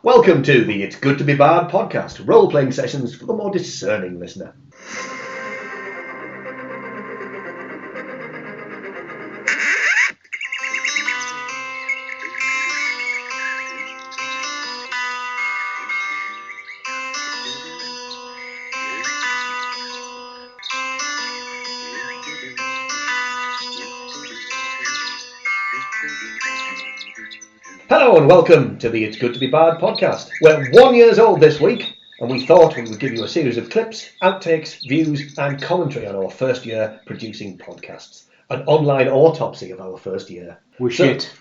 Welcome to the It's Good to Be Bard podcast, role-playing sessions for the more discerning listener. Hello and welcome to the It's Good to Be Bard podcast. We're 1 year old this week, and we thought we would give you a series of clips, outtakes, views and commentary on our first year producing podcasts. An online autopsy of our first year. We're shit.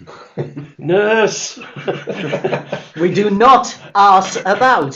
Nurse! We do not arse about.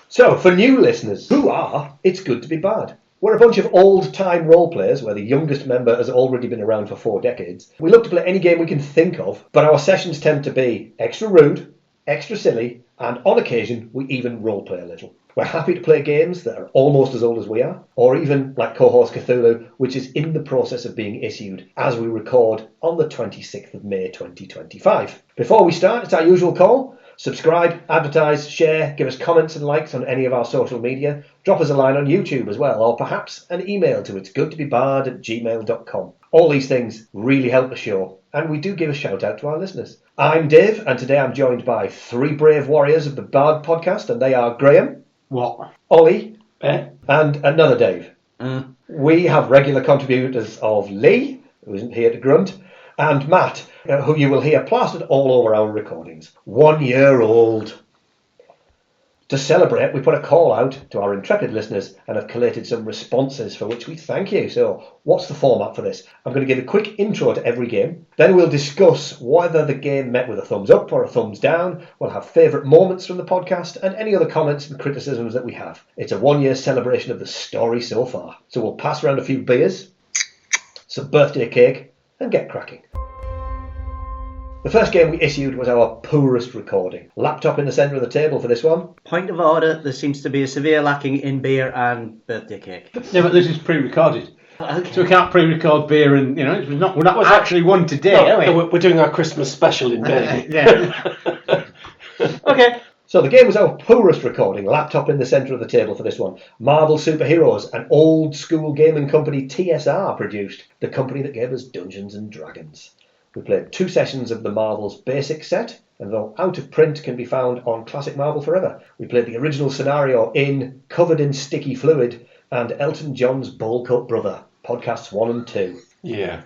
So, for new listeners, who are It's Good to Be Bard? We're a bunch of old-time role-players where the youngest member has already been around for 4 decades. We look to play any game we can think of, but our sessions tend to be extra rude, extra silly, and on occasion we even role-play a little. We're happy to play games that are almost as old as we are, or even like Cohors Cthulhu, which is in the process of being issued as we record on the 26th of May 2025. Before we start, it's our usual call. Subscribe, advertise, share, give us comments and likes on any of our social media. Drop us a line on YouTube as well, or perhaps an email to itsgoodtobebard@gmail.com. All these things really help the show, and we do give a shout out to our listeners. I'm Dave, and today I'm joined by 3 brave warriors of the Bard podcast, and they are Graham. What? Ollie. And another Dave. We have regular contributors of Lee, who isn't here to grunt, and Matt, who you will hear plastered all over our recordings. 1 year old. To celebrate, we put a call out to our intrepid listeners and have collated some responses for which we thank you. So, what's the format for this? I'm going to give a quick intro to every game. Then we'll discuss whether the game met with a thumbs up or a thumbs down. We'll have favourite moments from the podcast and any other comments and criticisms that we have. It's a 1 year celebration of the story so far. So we'll pass around a few beers, some birthday cake, and get cracking. The first game we issued was our poorest recording. Laptop in the centre of the table for this one. Point of order, there seems to be a severe lacking in beer and birthday cake. Yeah, but this is pre-recorded. Okay. So we can't pre-record beer and, we're not actually one today, are we? No, we're doing our Christmas special in bed. Yeah. Okay. So the game was our poorest recording. Laptop in the centre of the table for this one. Marvel Superheroes, an old school gaming company TSR produced. The company that gave us Dungeons and Dragons. We played 2 sessions of the Marvel's basic set, and though out of print can be found on Classic Marvel Forever. We played the original scenario in Covered in Sticky Fluid and Elton John's Bowl Cut Brother, podcasts 1 and 2. Yeah.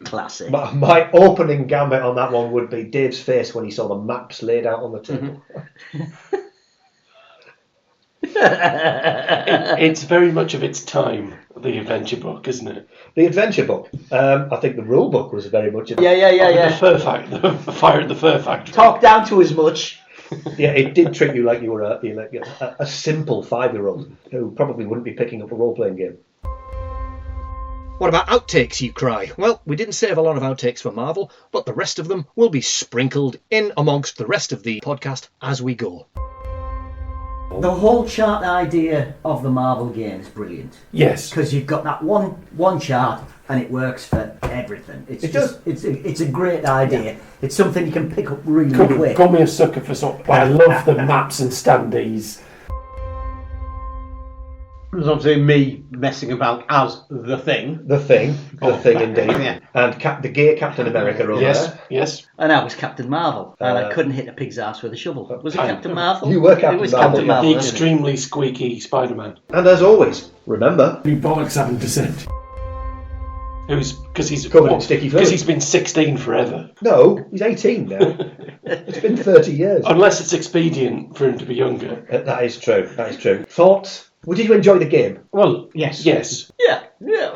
Classic. My opening gambit on that one would be Dave's face when he saw the maps laid out on the table. It's very much of its time, the adventure book, isn't it? The adventure book. I think the rule book was very much... Yeah. The Fur Factory, the Fire at the Fur Factory. Talk down to as much. Yeah, it did treat you like you were a simple 5-year-old who probably wouldn't be picking up a role-playing game. What about outtakes, you cry? Well, we didn't save a lot of outtakes for Marvel, but the rest of them will be sprinkled in amongst the rest of the podcast as we go. The whole chart idea of the Marvel game is brilliant. Yes. Because you've got that one chart and it works for everything. It's a great idea. Yeah. It's something you can pick up really quick. Call me a sucker for something. I love the maps and standees. It was obviously me messing about as the Thing. The Thing indeed. Yeah. And the gay Captain America over there. Yes. And I was Captain Marvel, and I couldn't hit a pig's ass with a shovel. Was it Captain Marvel? You were Captain It was Marvel, Captain yeah. Marvel. The extremely squeaky Spider-Man. And as always, remember... New bollocks haven't descent. Because he's Covered in sticky fluid. Because he's been 16 forever. No, he's 18 now. It's been 30 years. Unless it's expedient for him to be younger. That is true. Thoughts? Did you enjoy the game? Well, yes. Yeah.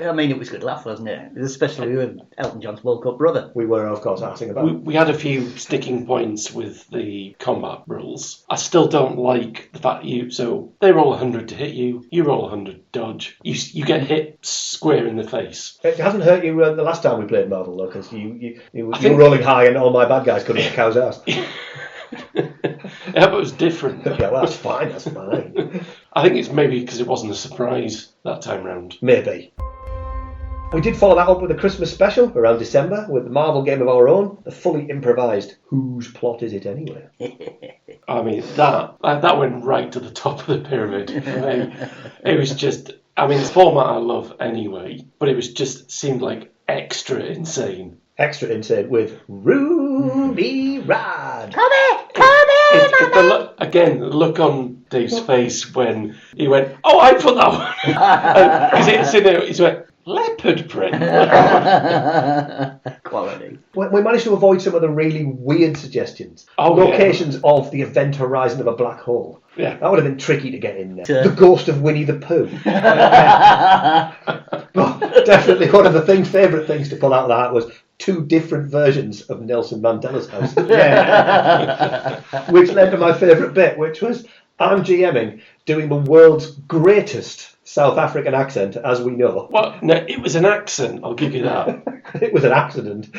I mean, it was good laugh, wasn't it? Especially with Elton John's Bowl Cut Brother. We were, of course, asking about. We had a few sticking points with the combat rules. I still don't like the fact so they roll 100 to hit you, you roll 100 to dodge. You get hit square in the face. It hasn't hurt you the last time we played Marvel, though, because you were rolling high and all my bad guys couldn't hit a cow's ass. Yeah, but it was different. Yeah, well, that's fine. I think it's maybe because it wasn't a surprise that time round. Maybe. We did follow that up with a Christmas special around December with the Marvel game of our own, the fully improvised Whose Plot Is It Anyway? I mean, that went right to the top of the pyramid for me. It was just, I mean, it's a format I love anyway, but it was just seemed like extra insane. Extra insane with Ruby Rad. Again, the look on Dave's face when he went, "Oh, I put that one." Because he went, "Leopard print." Quality. We managed to avoid some of the really weird suggestions. Locations of the event horizon of a black hole. Yeah. That would have been tricky to get in there. The ghost of Winnie the Pooh. But definitely one of the favourite things to pull out of that was 2 different versions of Nelson Mandela's house. Yeah. Which led to my favourite bit, which was I'm GMing doing the world's greatest South African accent, as we know. Well, no, it was an accent, I'll give you that. It was an accident.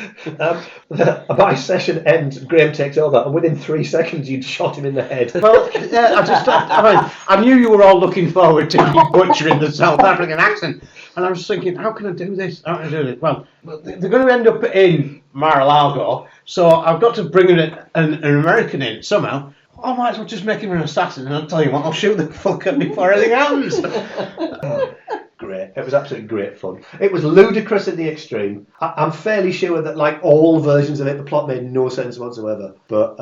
My session ends, Graham takes over, and within 3 seconds you'd shot him in the head. Well, I knew you were all looking forward to me butchering the South African accent, and I was thinking, how can I do this? How can I do this? Well, they're going to end up in Mar-a-Lago, so I've got to bring an American in somehow. I might as well just make him an assassin, and I'll tell you what, I'll shoot the fuck up before anything happens. Great. It was absolutely great fun. It was ludicrous in the extreme. I'm fairly sure that, like all versions of it, the plot made no sense whatsoever. But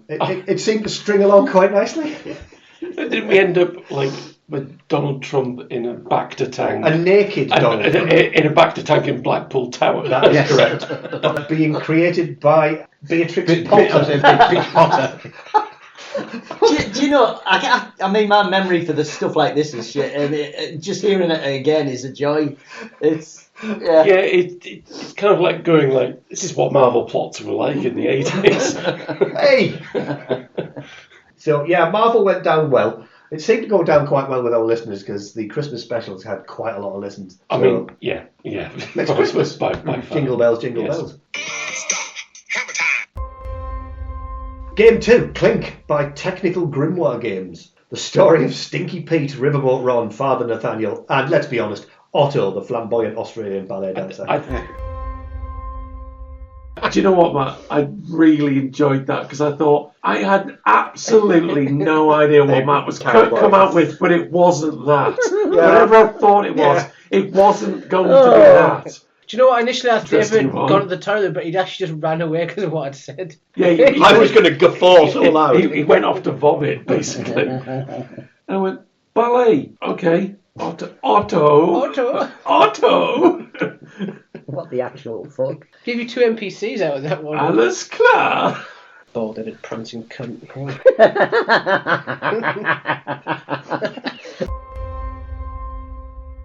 it seemed to string along quite nicely. Didn't we end up like with Donald Trump in a Bacta tank? A naked Donald Trump. In a Bacta tank in Blackpool Tower. That is correct. But being created by Beatrix Potter. Do you know, I mean, my memory for the stuff like this and shit, and just hearing it again is a joy. It's kind of like going like, this is what Marvel plots were like in the 80s. Hey! So, yeah, Marvel went down well. It seemed to go down quite well with our listeners because the Christmas specials had quite a lot of listens. I mean, yeah. It's Christmas. by Jingle bells, jingle bells. Game 2, Clink, by Technical Grimoire Games. The story of Stinky Pete, Riverboat Ron, Father Nathaniel, and, let's be honest, Otto, the flamboyant Australian ballet dancer. Do you know what, Matt? I really enjoyed that because I thought I had absolutely no idea what Matt was going to come out with, but it wasn't that. Whatever I thought it was, it wasn't going to be that. Do you know what? I initially asked David gone to the toilet, but he'd actually just ran away because of what I'd said. Yeah, I was going to guffaw so loud. He went off to vomit, basically. And I went, ballet, okay. Otto. what the actual fuck? Give you 2 NPCs out of that one. Alles klar. Bald-headed prancing cunt.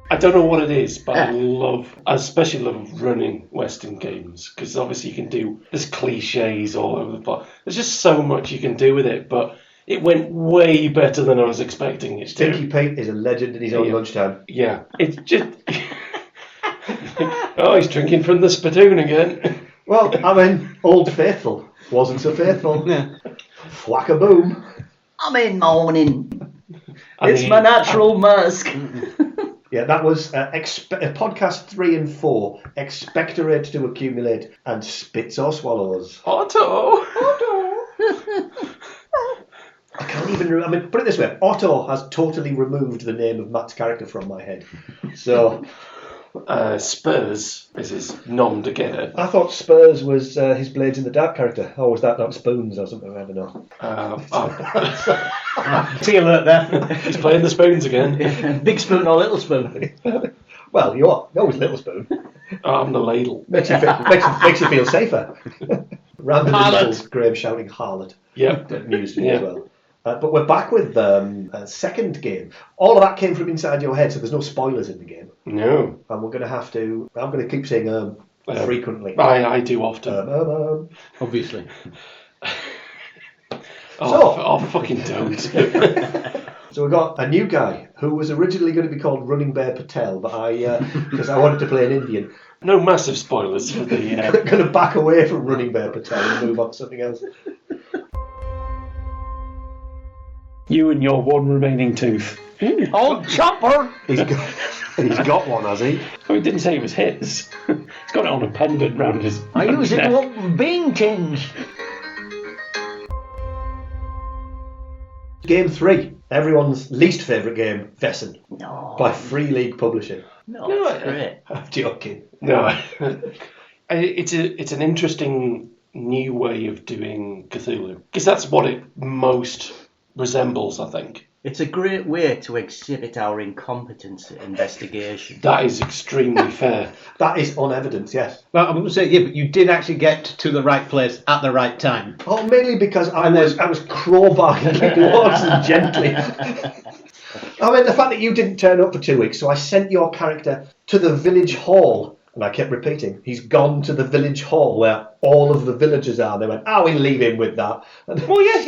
I don't know what it is, but I especially love running Western games because obviously you can do, there's cliches all over the place. There's just so much you can do with it, but it went way better than I was expecting it to. Stinky Pete is a legend in his own lunchtime. Yeah, it's just... Oh, he's drinking from the spittoon again. Well, I mean, Old Faithful wasn't so faithful. Whack a boom. I'm in morning. It's my natural mask. Yeah, that was podcast 3 and 4. Expectorate to accumulate and spits or swallows. Otto. I can't even remember. I mean, put it this way: Otto has totally removed the name of Matt's character from my head. So. Spurs is his nom de guerre. I thought Spurs was his Blades in the Dark character. Or was that not Spoons or something? I don't know. See alert there. He's playing the spoons again. Big spoon or little spoon? Well, you're always Little Spoon. I'm the ladle. Makes you feel safer. Random intervals, Graham shouting harlot. Yep. That amused me as well. But we're back with a second game. All of that came from inside your head, so there's no spoilers in the game. No. And we're going to have to... I'm going to keep saying frequently. I do often. Obviously. Fucking don't. So we've got a new guy who was originally going to be called Running Bear Patel, but because I wanted to play an Indian. No massive spoilers for the... going to back away from Running Bear Patel and move on to something else. You and your one remaining tooth. Old chopper! He's got one, has he? Oh, he didn't say it was his. He's got it on a pendant round his. I use it neck. to open bean tins. Game 3. Everyone's least favourite game, Vaesen, No. by Free League Publishing. No, No, it's great. I'm joking. No, it's an interesting new way of doing Cthulhu because that's what it most resembles, I think. It's a great way to exhibit our incompetence at investigation. That is extremely fair. That is on evidence, yes. Well, I'm going to say, yeah, but you did actually get to the right place at the right time. Oh, mainly because I was crowbarring towards them gently. I mean, the fact that you didn't turn up for 2 weeks, so I sent your character to the village hall. And I kept repeating, he's gone to the village hall where all of the villagers are. They went, we'll leave him with that. And Well, yeah,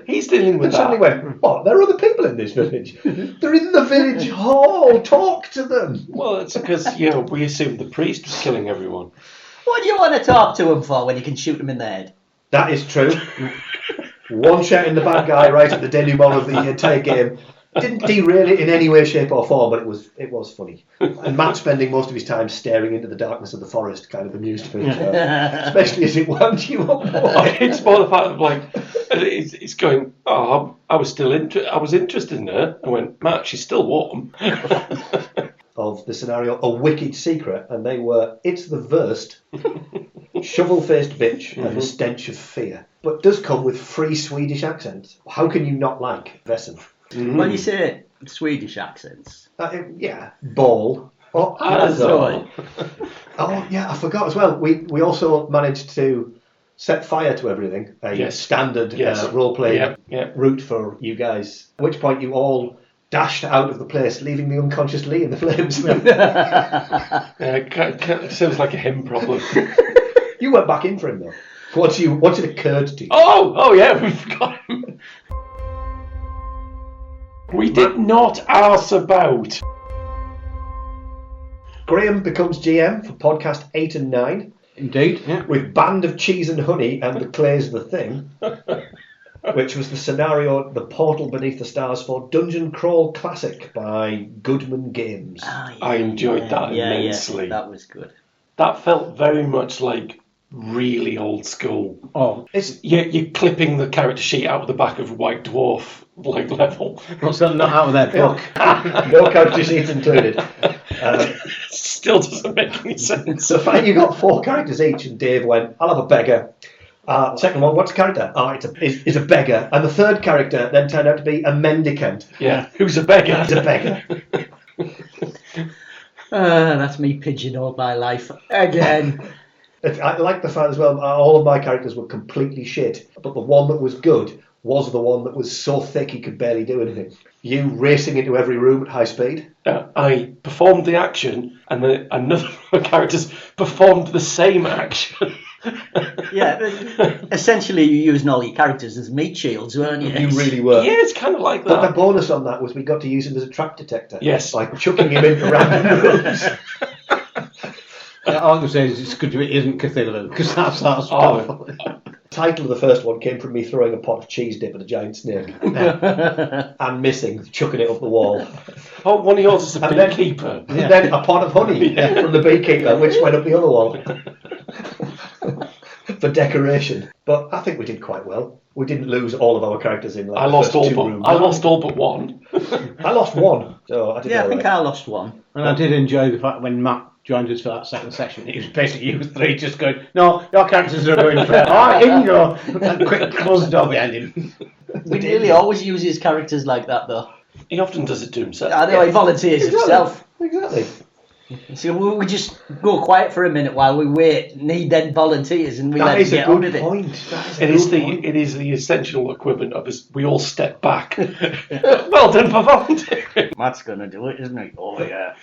he's dealing with and that. suddenly went, what? There are other people in this village. They're in the village hall. Talk to them. Well, it's because we assumed the priest was killing everyone. What do you want to talk to him for when you can shoot him in the head? That is true. One shot in the bad guy right at the denouement of the entire game. Didn't derail it in any way, shape or form, but it was funny. And Matt spending most of his time staring into the darkness of the forest kind of amused me, especially as it wound you up more. It's more the fact of it's going. Oh, I was interested in her. I went, Matt, she's still warm. Of the scenario, A Wicked Secret, and they were, it's the worst, shovel-faced bitch and a stench of fear, but does come with free Swedish accents. How can you not like Vaesen? When you say Swedish accents. Yeah, ball. Oh, Sorry. oh, yeah, I forgot as well. We also managed to set fire to everything. A standard role-playing route for you guys. At which point you all dashed out of the place, leaving me unconscious Lee in the flames. It sounds like a him problem. You went back in for him though. Once it occurred to you. Oh yeah, we forgot him. We did not arse about. Graham becomes GM for podcast 8 and 9. Indeed, yeah. With Band of Cheese and Honey and The Clay's the Thing, which was the scenario The Portal Beneath the Stars for Dungeon Crawl Classic by Goodman Games. I enjoyed that immensely. Yeah, that was good. That felt very much like really old school. Oh, You're clipping the character sheet out of the back of White Dwarf level. what's that not out of that book? No character sheets included. Still doesn't make any sense. The fact you got 4 characters each, and Dave went, I'll have a beggar. Second one, what's a character? It's a beggar. And the third character then turned out to be a mendicant. Yeah, who's a beggar? He's a beggar. That's me pigeonholed my life again. I like the fact as well, all of my characters were completely shit, but the one that was good was the one that was so thick he could barely do anything. You racing into every room at high speed. I performed the action, and then another of my characters performed the same action. Yeah, but essentially you're using all your characters as meat shields, weren't you? You really were. Yeah, it's kind of like But the that. bonus on that was we got to use him as a trap detector. Yes. By chucking him into random rooms. All I'm going to say is it's good it isn't Cthulhu, because that's stuff. The title of the first one came from me throwing a pot of cheese dip at a giant snake. And missing, chucking it up the wall. Oh, one of yours is the And then- beekeeper. And then a pot of honey from the beekeeper, which went up the other wall. For decoration. But I think we did quite well. We didn't lose all of our characters in I lost all but rooms. I lost all but one. I lost one. So I did Yeah, I all think right. I lost one. And I did enjoy the fact when Matt joined us for that second session, it was basically you 3 just going, no, your characters are going first. Alright, in you go. And quick close the door behind him. We really always use his characters like that, though. He often does it to himself. I know, he volunteers himself. Exactly. So we just go quiet for a minute while we wait, and he then volunteers, and we That let him is a get on good with it. point. That is a It is good point. it is the essential equivalent of us. We all step back. Well done for volunteering. Matt's gonna do it, isn't he? Oh yeah.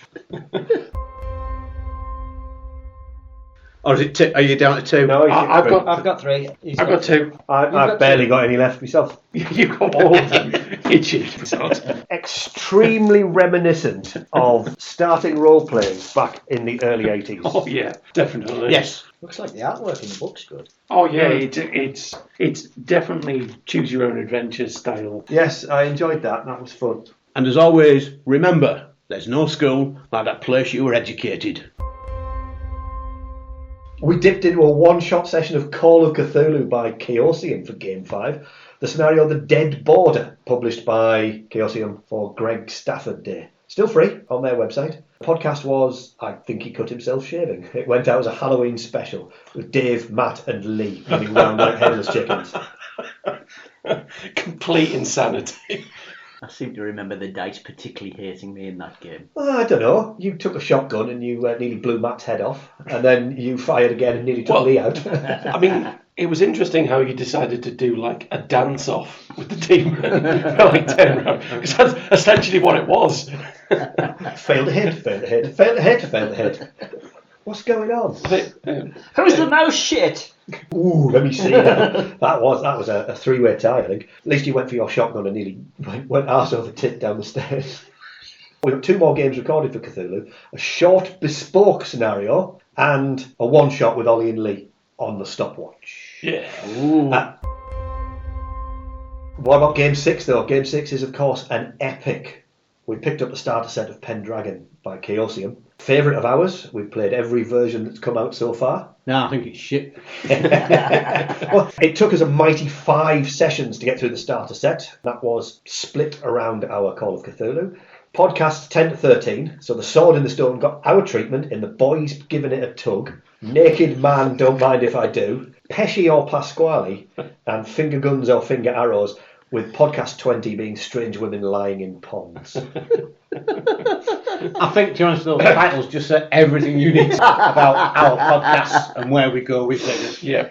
Or is it are you down to 2? No, I've got 3. I've got 2. I've barely got any left myself. You got all of them. You cheated. Extremely reminiscent of starting role playing back in the early 80s. Oh yeah, definitely. Yes. Looks like the artwork in the book's good. Oh yeah, it's definitely choose your own adventure style. Yes, I enjoyed that. That was fun. And as always, remember, there's no school like that place you were educated. We dipped into a one-shot session of Call of Cthulhu by Chaosium for Game 5. The scenario The Dead Border, published by Chaosium for Greg Stafford Day. Still free on their website. The podcast was, I think he cut himself shaving. It went out as a Halloween special with Dave, Matt and Lee running around like headless chickens. Complete insanity. I seem to remember the dice particularly hating me in that game. I don't know. You took a shotgun and you nearly blew Matt's head off, and then you fired again and nearly took Lee out. I mean, it was interesting how you decided to do like a dance-off with the demon for like 10 rounds, because that's essentially what it was. Failed to hit, failed to hit, failed to hit, failed to hit. What's going on? Who's the mouse shit? Ooh, let me see that. That was a three-way tie, I think. At least you went for your shotgun and nearly went arse over tit down the stairs. We've got 2 more games recorded for Cthulhu. A short, bespoke scenario and a one-shot with Ollie and Lee on the stopwatch. Yeah. What about Game 6, though? Game 6 is, of course, an epic. We picked up the starter set of Pendragon by Chaosium. Favourite of ours. We've played every version that's come out so far. No, I think it's shit. Well, it took us a mighty 5 sessions to get through the starter set. That was split around our Call of Cthulhu. Podcasts 10 to 13. So the Sword in the Stone got our treatment in the Boys Giving It a Tug. Naked Man Don't Mind If I Do. Pesci or Pasquale. And Finger Guns or Finger Arrows, with podcast 20 being Strange Women Lying in Ponds. I think, to be honest, those titles just say everything you need to know about our podcast and where we go with things. Yeah.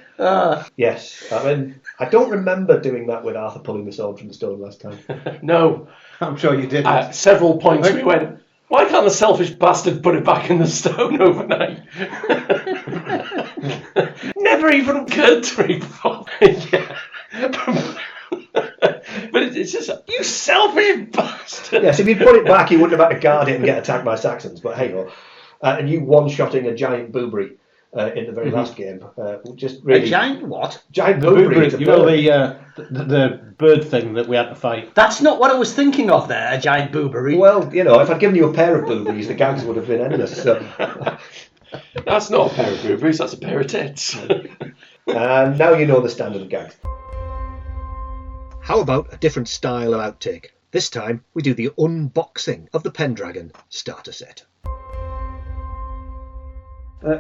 Yes. I mean, I don't remember doing that with Arthur pulling the sword from the stone last time. No. I'm sure you did. At several points we went, why can't the selfish bastard put it back in the stone overnight? Never even occurred to me before. Yeah. But it's just, you selfish bastard. Yes, if you put it back, you wouldn't have had to guard it and get attacked by Saxons. But hey, and you one-shotting a giant booberry in the very last game. Just really, A giant what? Giant booberry. You know the bird thing that we had to fight. That's not what I was thinking of there, a giant booberry. Well, you know, if I'd given you a pair of booberries, the gags would have been endless. So. That's not a pair of booberries, that's a pair of tits. And now you know the standard of gags. How about a different style of outtake? This time we do the unboxing of the Pendragon starter set.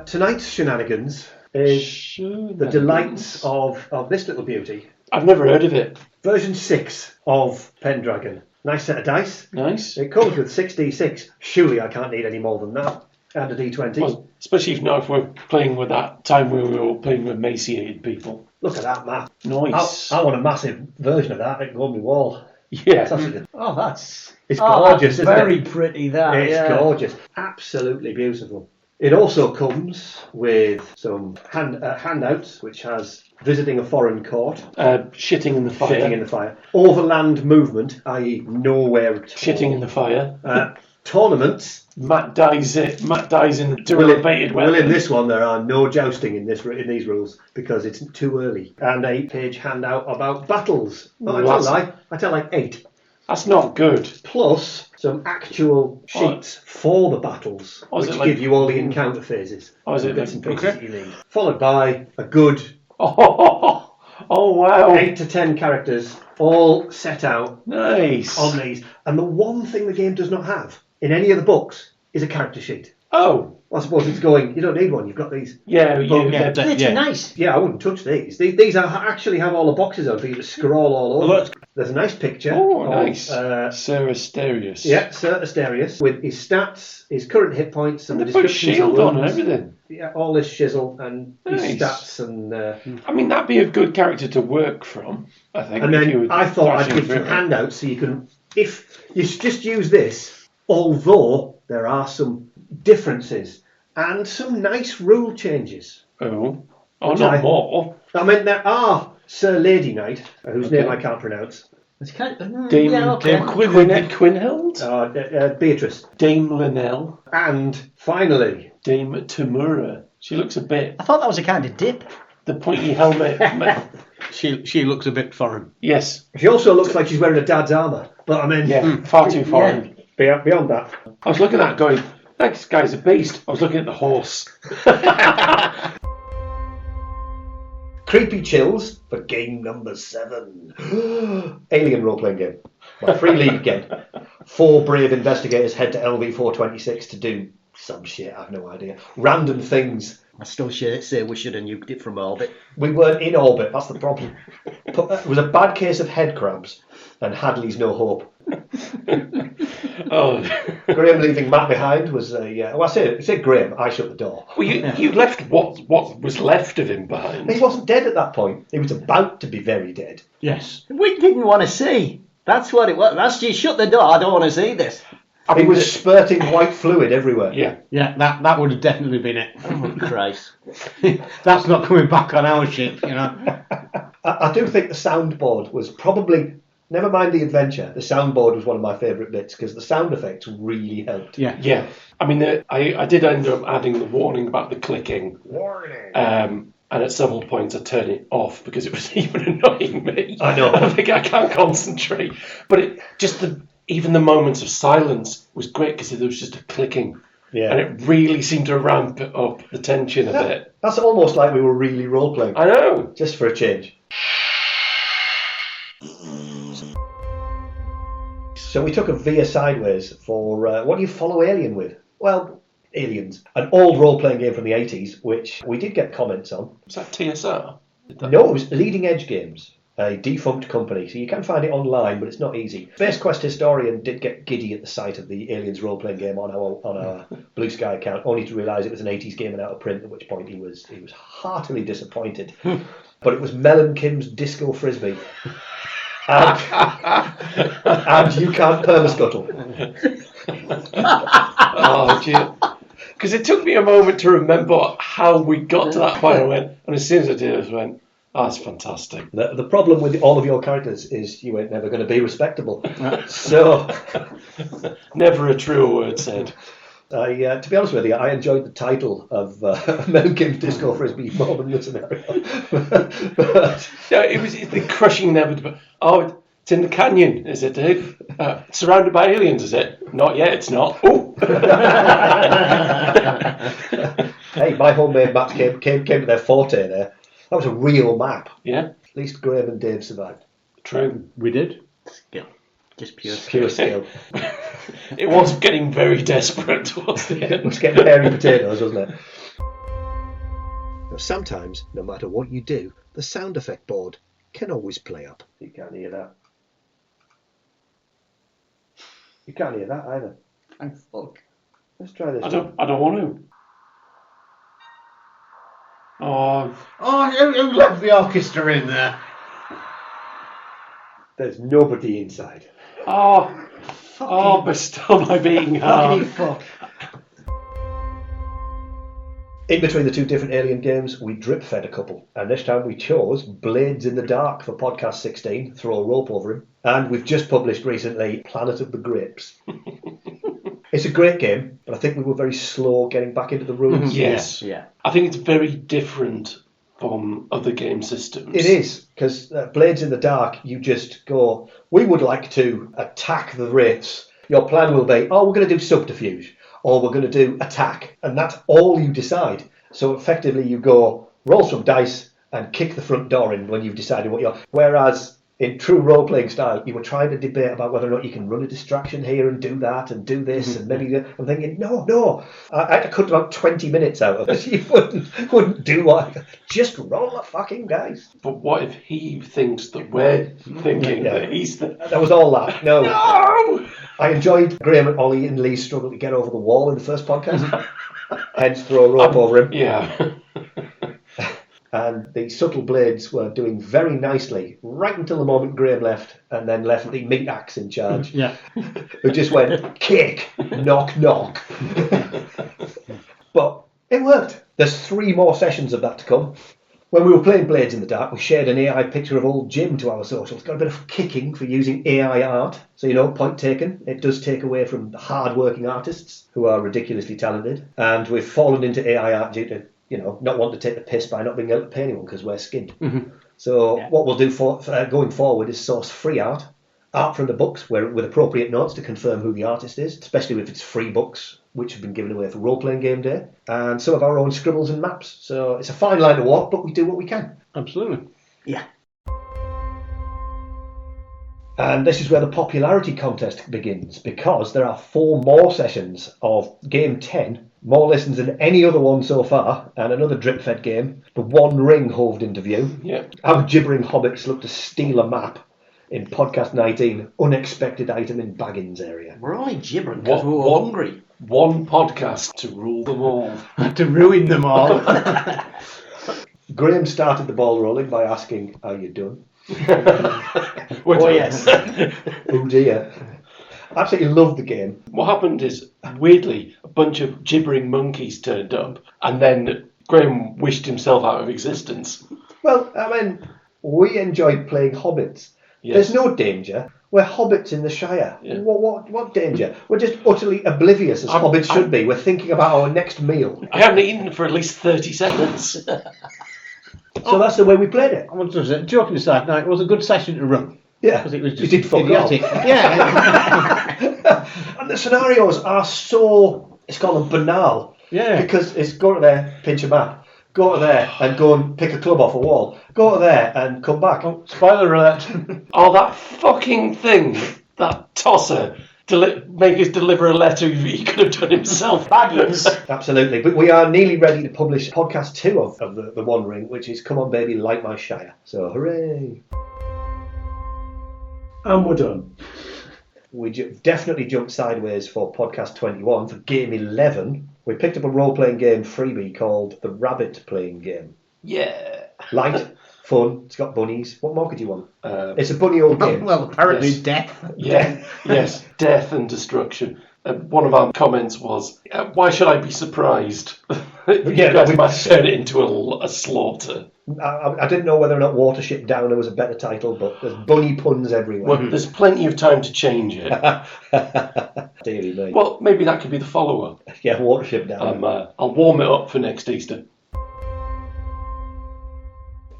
Tonight's shenanigans is the delights of this little beauty. I've never heard of it. Version 6 of Pendragon. Nice set of dice. Nice. It comes with 6d6. Surely I can't need any more than that. And a d20. Well, especially if we're playing with that time where we were all playing with emaciated people. Look at that map. Nice. I want a massive version of that. It can go on my wall. Yeah. Oh, that's... It's gorgeous, that's isn't very it? pretty, that. It's gorgeous. Absolutely beautiful. It also comes with some handouts, which has visiting a foreign court. Shitting in the fire. Shitting in the fire. Overland movement, i.e. nowhere at all. Shitting in the fire. Tournaments. Matt dies in derelibated weapon. Well, in this one, there are no jousting in these rules because it's too early. And a 8-page handout about battles. I tell like 8. That's not good. Plus some actual sheets for the battles, which give you all the encounter phases. Bits and pieces that you need. Followed by a good... Oh, wow. 8 to 10 characters, all set out nice on these. And the one thing the game does not have in any of the books is a character sheet. Oh. Well, I suppose it's going, you don't need one, you've got these. Yeah. They're nice. Yeah, I wouldn't touch these. These actually have all the boxes on for you to scroll all over. Look. There's a nice picture. Oh, nice. Sir Asterius. Yeah, Sir Asterius, with his stats, his current hit points, and the they put descriptions shield of on and everything. Yeah, all this shizzle and nice. His stats and... I mean, that'd be a good character to work from, I think. And then I thought I'd give some handouts so you can... If you just use this, although there are some differences and some nice rule changes. Oh, not more. I mean, there are Sir Lady Knight, whose name I can't pronounce. It's kind of, Dame Quinhild? Beatrice. Dame Linnell. And finally... Dame Tamura. She looks a bit... I thought that was a kind of dip. the pointy helmet. She looks a bit foreign. Yes. She also looks like she's wearing a dad's armour. But I mean, Yeah, far too foreign. Beyond that. I was looking at it going, that this guy's a beast. I was looking at the horse. Creepy chills for game number 7. Alien role-playing game. My free league again. 4 brave investigators head to LV-426 to do some shit, I have no idea. Random things. I still say we should have nuked it from orbit. We weren't in orbit, that's the problem. It was a bad case of head crabs, and Hadley's no hope. Oh. Graham leaving Matt behind was a... I say Graham, I shut the door. Well, you left what was left of him behind. He wasn't dead at that point. He was about to be very dead. Yes. We didn't want to see. That's what it was. That's you shut the door. I don't want to see this. He was spurting white fluid everywhere. Yeah, that would have definitely been it. Oh, Christ. That's not coming back on our ship, you know. I do think the soundboard was probably... Never mind the adventure. The soundboard was one of my favourite bits because the sound effects really helped. Yeah. I mean, I did end up adding the warning about the clicking. Warning. And at several points I turned it off because it was even annoying me. I know. I think I can't concentrate. But even the moments of silence was great because there was just a clicking. Yeah. And it really seemed to ramp up the tension a bit. That's almost like we were really role-playing. I know. Just for a change. So we took a veer sideways for what do you follow Alien with? Well, Aliens. An old role-playing game from the 80s, which we did get comments on. Was that TSR? No, it was Leading Edge Games, a defunct company. So you can find it online, but it's not easy. Space Quest historian did get giddy at the sight of the Aliens role-playing game on our Blue Sky account, only to realise it was an 80s game and out of print, at which point he was heartily disappointed. But it was Mel and Kim's Disco Frisbee. And you can't permascuttle. Oh, gee. Because it took me a moment to remember how we got to that point. And as soon as I did, I just went, oh, that's fantastic. The problem with all of your characters is you ain't never going to be respectable. So, never a truer word said. To be honest with you, I enjoyed the title of Mel and Kim's Disco Frisbee more than the scenario. Yeah, it's the crushing inevitable. Oh, it's in the canyon, is it, Dave? Surrounded by aliens, is it? Not yet, it's not. Oh! Hey, my homemade maps came to their forte there. That was a real map. Yeah. At least Graham and Dave survived. True. We did. Skill. Just pure skill. It was getting very desperate towards the end. It was getting hairy potatoes, wasn't it? Now, sometimes, no matter what you do, the sound effect board can always play up. You can't hear that. You can't hear that either. Thank fuck. Let's try this. I don't want to. Oh, who left the orchestra in there? There's nobody inside. Bestow my beating heart. Fuck. In between the two different Alien games, we drip-fed a couple. And this time we chose Blades in the Dark for podcast 16, throw a rope over him. And we've just published recently Planet of the Grapes. It's a great game, but I think we were very slow getting back into the rules. Yes. Yeah. I think it's very different from other game systems. It is, because Blades in the Dark, you just go, we would like to attack the Wraiths. Your plan will be, we're going to do subterfuge, or we're going to do attack, and that's all you decide. So effectively you go, roll some dice, and kick the front door in when you've decided what you're... Whereas in true role-playing style, you were trying to debate about whether or not you can run a distraction here and do that and do this and maybe... I'm thinking, no. I had to cut about 20 minutes out of it. You wouldn't do what... Just roll the fucking dice. But what if he thinks that we're thinking that he's the... That was all that. No. No! I enjoyed Graham and Ollie and Lee's struggle to get over the wall in the first podcast. Hence throw a rope over him. Yeah. And the subtle blades were doing very nicely right until the moment Graham left, and then left the meat axe in charge. Yeah. Who just went, kick, knock, knock. But it worked. There's 3 more sessions of that to come. When we were playing Blades in the Dark, we shared an AI picture of old Jim to our socials. Got a bit of kicking for using AI art. So, point taken. It does take away from the hard-working artists who are ridiculously talented. And we've fallen into AI art due to not wanting to take the piss by not being able to pay anyone because we're skinned. Mm-hmm. So what we'll do for going forward is source free art from the books with appropriate notes to confirm who the artist is, especially if it's free books which have been given away for role-playing game day, and some of our own scribbles and maps. So it's a fine line to walk, but we do what we can. Absolutely. Yeah. And this is where the popularity contest begins, because there are 4 more sessions of Game 10, more listens than any other one so far, and another drip-fed game, the One Ring hoved into view. Yeah. Our gibbering hobbits look to steal a map in Podcast 19, unexpected item in Baggins area. We're only gibbering because we were hungry. One podcast to rule them all. To ruin them all. Graham started the ball rolling by asking, "Are you done?" Oh, yes. Oh dear. I absolutely love the game. What happened is, weirdly, a bunch of gibbering monkeys turned up, and then Graham wished himself out of existence. Well, I mean, we enjoyed playing hobbits. Yes. There's no danger. We're hobbits in the Shire. Yeah. What danger? We're just utterly oblivious as hobbits should be. We're thinking about our next meal. I haven't eaten for at least 30 seconds. So that's the way we played it. I want to say, joking aside, no, it was a good session to run. Yeah, Because it was you just did fuck idiotic. off. Yeah. And the scenarios are so, it's called them banal. Yeah. Because it's go to there, pinch a map. Go to there and go and pick a club off a wall. Go to there and come back. Oh, spoiler alert. Oh, that fucking thing, that tosser, make us deliver a letter he could have done himself. Baggins. Absolutely. But we are nearly ready to publish podcast 2 of the One Ring, which is Come On Baby, Light My Shire. So hooray. And we're done. We definitely jumped sideways for podcast 21. For game 11, we picked up a role-playing game freebie called The Rabbit Playing Game. Yeah. Light, fun, it's got bunnies. What more could you want? It's a bunny old game. Well, apparently Yes. death. Yeah. Yes. Death and destruction. One of our comments was, why should I be surprised? You guys might turn it into a slaughter. I didn't know whether or not Watership Downer was a better title, but there's bunny puns everywhere. Well, there's plenty of time to change it. Dearly me. Well, maybe that could be the follow-up. Yeah, Watership Downer. I'll warm it up for next Easter.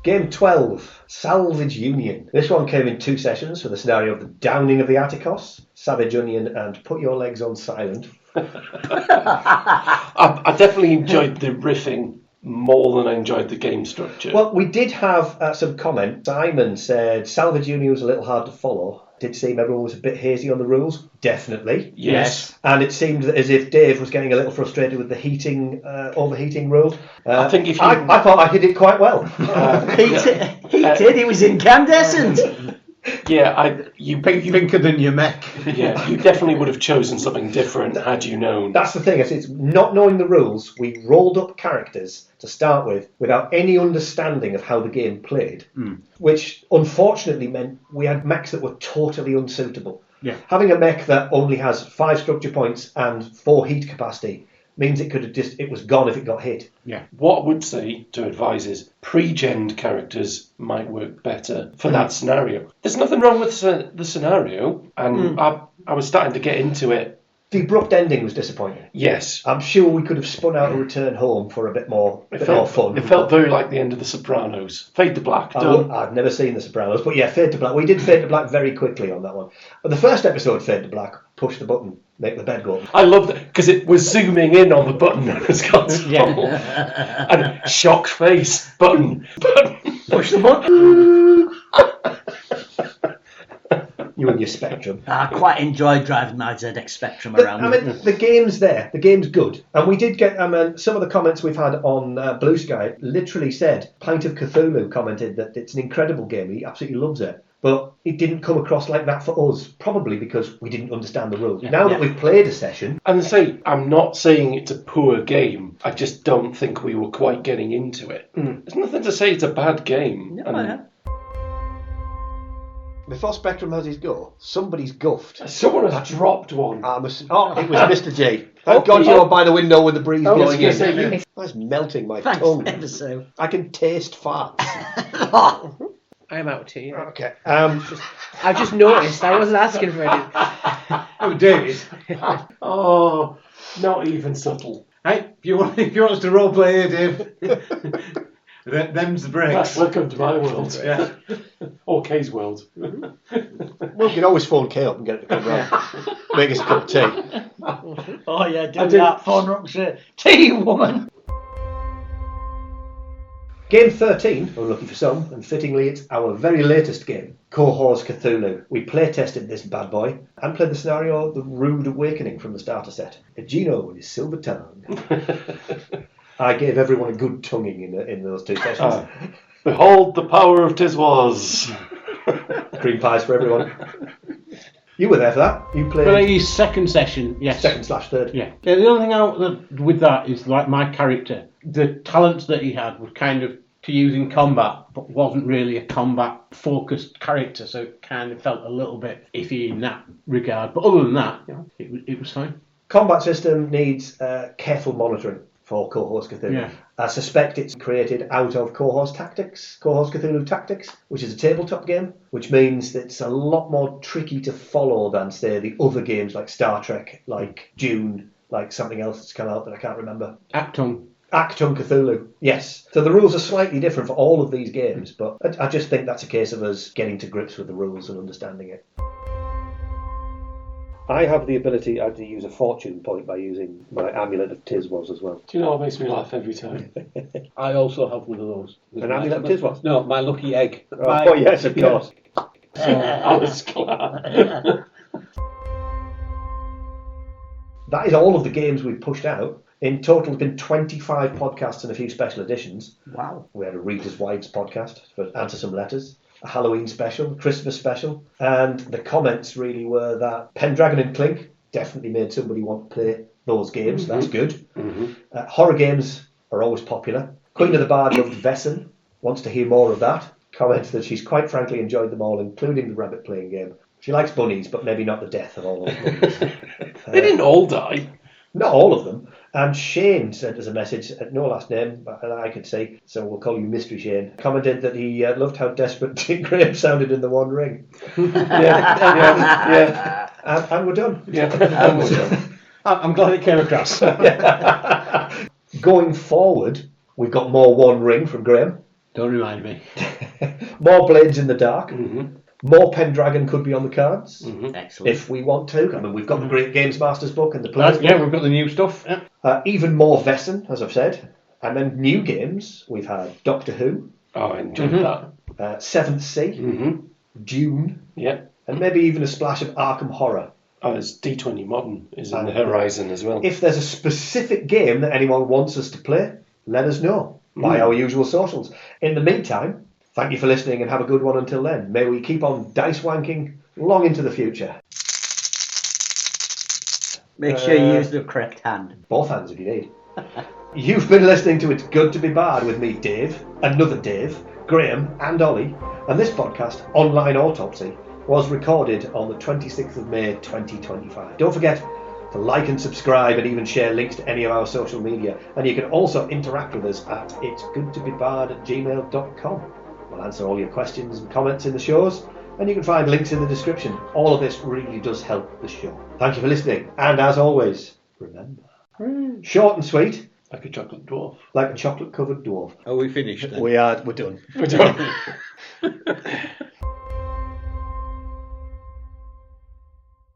Game 12, Salvage Union. This one came in 2 sessions for the scenario of the Downing of the Atticos, Savage Onion, and Put Your Legs on Silent. I definitely enjoyed the riffing more than I enjoyed the game structure. Well, we did have some comment. Simon said Salvage Union was a little hard to follow. Did seem everyone was a bit hazy on the rules. Definitely. Yes. And it seemed as if Dave was getting a little frustrated with the overheating rule. I think if you... I thought I did it quite well. Heated, it was incandescent. Yeah, you Pinker than your mech. Yeah, you definitely would have chosen something different had you known. That's the thing. It's not knowing the rules. We rolled up characters to start with without any understanding of how the game played, which unfortunately meant we had mechs that were totally unsuitable. Yeah. Having a mech that only has 5 structure points and 4 heat capacity means it was gone if it got hit. Yeah. What I would say to advise is pre-gened characters might work better for that scenario. There's nothing wrong with the scenario, and I was starting to get into it. The abrupt ending was disappointing. Yes. I'm sure we could have spun out a return home for a bit more fun. It felt very like the end of The Sopranos. Fade to black, done. I've never seen The Sopranos, but yeah, Fade to Black. We did Fade to Black very quickly on that one. But the first episode, Fade to Black, push the button, make the bed go up. I loved it because it was zooming in on the button when it was console. And shock face, button. Push the button. You and your Spectrum. I quite enjoyed driving my ZX Spectrum around. I mean, the game's there. The game's good. And we did get, some of the comments we've had on Blue Sky literally said, Pint of Cthulhu commented that it's an incredible game. He absolutely loves it. But it didn't come across like that for us, probably because we didn't understand the rules. Now that we've played a session... And say, I'm not saying it's a poor game. I just don't think we were quite getting into it. There's nothing to say it's a bad game. Before Spectrum has his go, somebody's guffed. Someone has dropped one. It was Mr. J. Thank God you're by the window with the breeze blowing in. That's melting my tongue. Thanks ever so. I can taste farts. I'm out too. Yeah. Okay. I just noticed. I wasn't asking for it. Oh, David. Oh, not even subtle. Hey, if you want us to roleplay here, Dave, them's the breaks. Welcome to my world. Yeah. Or Kay's world. Well, you can always phone Kay up and get it to come round. Make us a cup of tea. Oh yeah, do that. Phone her up and say, tea woman. Game 13, unlucky for some, and fittingly it's our very latest game, Cohors Cthulhu. We play tested this bad boy and played the scenario The Rude Awakening from the starter set. Gino with his silver tongue. I gave everyone a good tonguing in those two sessions. Behold the power of Tiswas. Green pies for everyone. You were there for that. You played... But his second session, yes. Second/third. Yeah. The only thing with that is, like, my character, the talents that he had were kind of to use in combat, but wasn't really a combat-focused character, so it kind of felt a little bit iffy in that regard. But other than that, it was fine. Combat system needs careful monitoring for Cohors Cthulhu. Yeah. I suspect it's created out of Cohors Cthulhu Tactics, which is a tabletop game, which means that it's a lot more tricky to follow than, say, the other games like Star Trek, like Dune, like something else that's come out that I can't remember. Actung Cthulhu, yes. So the rules are slightly different for all of these games, but I just think that's a case of us getting to grips with the rules and understanding it. I have the ability to use a fortune point by using my amulet of Tiswas as well. Do you know what makes me laugh every time? I also have one of those. An amulet of Tiswas? No, my lucky egg. Oh, yes, of course. I was glad. That is all of the games we've pushed out. In total, it's been 25 podcasts and a few special editions. Wow. We had a Reader's Wives podcast for Answer Some Letters, a Halloween special, a Christmas special, and the comments really were that Pendragon and Clink definitely made somebody want to play those games. Mm-hmm. That's good. Mm-hmm. Horror games are always popular. Queen of the Bard loved Vaesen, wants to hear more of that. Comments that she's quite frankly enjoyed them all, including the rabbit playing game. She likes bunnies, but maybe not the death of all those bunnies. They didn't all die. Not all of them. And Shane sent us a message, no last name, but I could say, so we'll call you Mystery Shane, commented that he loved how desperate Dick Graham sounded in The One Ring. Yeah. And we're done. Yeah, and we're done. I'm glad it came across. Going forward, we've got more One Ring from Graham. Don't remind me. More Blades in the Dark. Mm-hmm. More Pendragon could be on the cards. Mm-hmm. Excellent. If we want to. I mean, we've got the Great Games Masters book and the Players Yeah, book. we've got the new stuff. Yeah. Even more Vaesen, as I've said. And then new games, we've had Doctor Who. Oh, I enjoyed that. Seventh Sea. Mm-hmm. Dune. Yeah. And maybe even a splash of Arkham Horror. Oh, there's D20 Modern is on the horizon as well. If there's a specific game that anyone wants us to play, let us know by our usual socials. In the meantime, thank you for listening and have a good one until then. May we keep on dice wanking long into the future. Make sure you use the correct hand. Both hands if you need. You've been listening to It's Good to Be Bard with me, Dave, another Dave, Graham and Ollie. And this podcast, Online Autopsy, was recorded on the 26th of May 2025. Don't forget to like and subscribe and even share links to any of our social media. And you can also interact with us at itsgoodtobebard@gmail.com. We'll answer all your questions and comments in the shows, and you can find links in the description. All of this really does help the show. Thank you for listening, and as always, remember, short and sweet, Like a chocolate dwarf. like a chocolate-covered dwarf. Are we finished then? We're done. We're done.